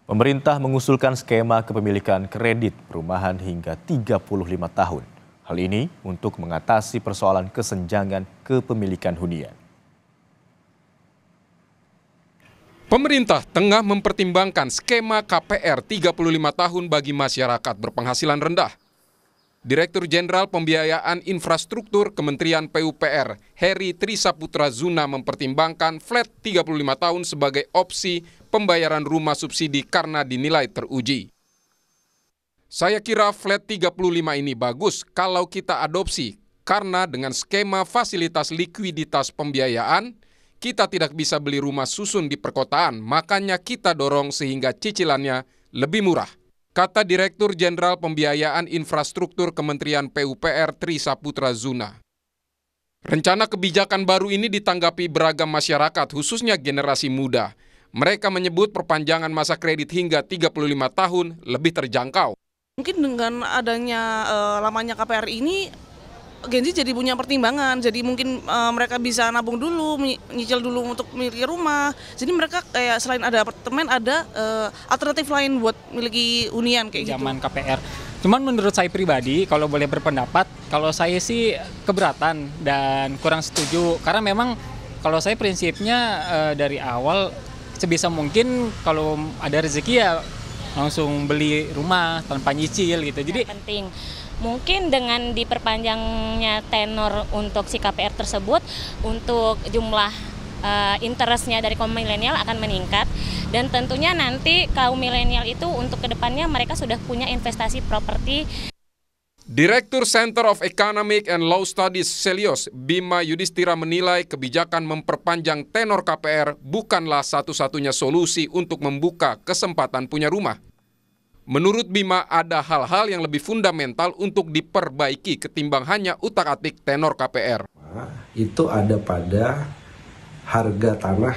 Pemerintah mengusulkan skema kepemilikan kredit perumahan hingga 35 tahun. Hal ini untuk mengatasi persoalan kesenjangan kepemilikan hunian. Pemerintah tengah mempertimbangkan skema KPR 35 tahun bagi masyarakat berpenghasilan rendah. Direktur Jenderal Pembiayaan Infrastruktur Kementerian PUPR, Heri Trisaputra Zuna mempertimbangkan flat 35 tahun sebagai opsi pembayaran rumah subsidi karena dinilai teruji. Saya kira flat 35 ini bagus kalau kita adopsi, karena dengan skema fasilitas likuiditas pembiayaan, kita tidak bisa beli rumah susun di perkotaan, makanya kita dorong sehingga cicilannya lebih murah. Kata Direktur Jenderal Pembiayaan Infrastruktur Kementerian PUPR Trisaputra Zuna. Rencana kebijakan baru ini ditanggapi beragam masyarakat, khususnya generasi muda. Mereka menyebut perpanjangan masa kredit hingga 35 tahun lebih terjangkau. Mungkin dengan adanya lamanya KPR ini, Gen Z jadi punya pertimbangan, jadi mungkin mereka bisa nabung dulu, nyicil dulu untuk miliki rumah. Jadi mereka kayak selain ada apartemen, ada alternatif lain buat miliki hunian kayak gitu. Zaman KPR. Cuman menurut saya pribadi, kalau boleh berpendapat, kalau saya sih keberatan dan kurang setuju. Karena memang kalau saya prinsipnya dari awal sebisa mungkin kalau ada rezeki ya langsung beli rumah tanpa nyicil gitu. Jadi penting. Mungkin dengan diperpanjangnya tenor untuk si KPR tersebut, untuk jumlah interestnya dari kaum milenial akan meningkat. Dan tentunya nanti kaum milenial itu untuk kedepannya mereka sudah punya investasi properti. Direktur Center of Economic and Law Studies Celios, Bima Yudhistira menilai kebijakan memperpanjang tenor KPR bukanlah satu-satunya solusi untuk membuka kesempatan punya rumah. Menurut Bima, ada hal-hal yang lebih fundamental untuk diperbaiki ketimbang hanya utak-atik tenor KPR. Itu ada pada harga tanah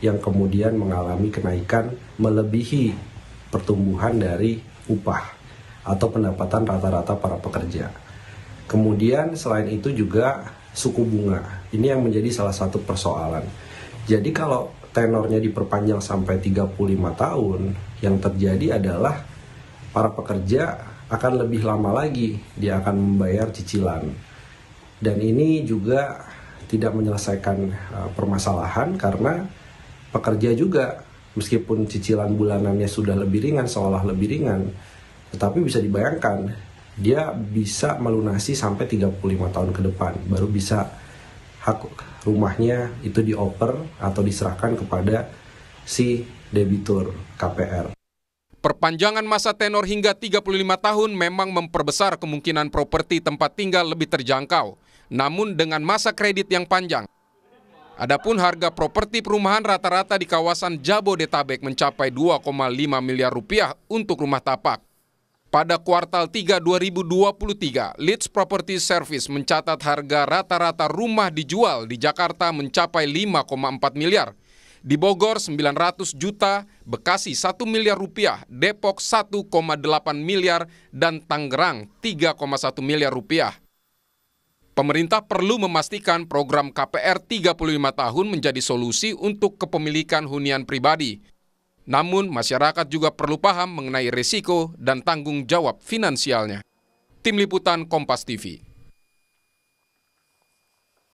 yang kemudian mengalami kenaikan melebihi pertumbuhan dari upah atau pendapatan rata-rata para pekerja. Kemudian selain itu juga suku bunga. Ini yang menjadi salah satu persoalan. Jadi kalau tenornya diperpanjang sampai 35 tahun, yang terjadi adalah para pekerja akan lebih lama lagi dia akan membayar cicilan. Dan ini juga tidak menyelesaikan permasalahan karena pekerja juga meskipun cicilan bulanannya sudah lebih ringan, seolah lebih ringan, tetapi bisa dibayangkan dia bisa melunasi sampai 35 tahun ke depan baru bisa hak rumahnya itu dioper atau diserahkan kepada si debitur KPR. Perpanjangan masa tenor hingga 35 tahun memang memperbesar kemungkinan properti tempat tinggal lebih terjangkau, namun dengan masa kredit yang panjang. Adapun harga properti perumahan rata-rata di kawasan Jabodetabek mencapai 2,5 miliar rupiah untuk rumah tapak. Pada kuartal 3 2023, Leeds Property Service mencatat harga rata-rata rumah dijual di Jakarta mencapai 5,4 miliar. Di Bogor 900 juta, Bekasi 1 miliar rupiah, Depok 1,8 miliar, dan Tangerang 3,1 miliar rupiah. Pemerintah perlu memastikan program KPR 35 tahun menjadi solusi untuk kepemilikan hunian pribadi. Namun masyarakat juga perlu paham mengenai risiko dan tanggung jawab finansialnya. Tim Liputan Kompas TV.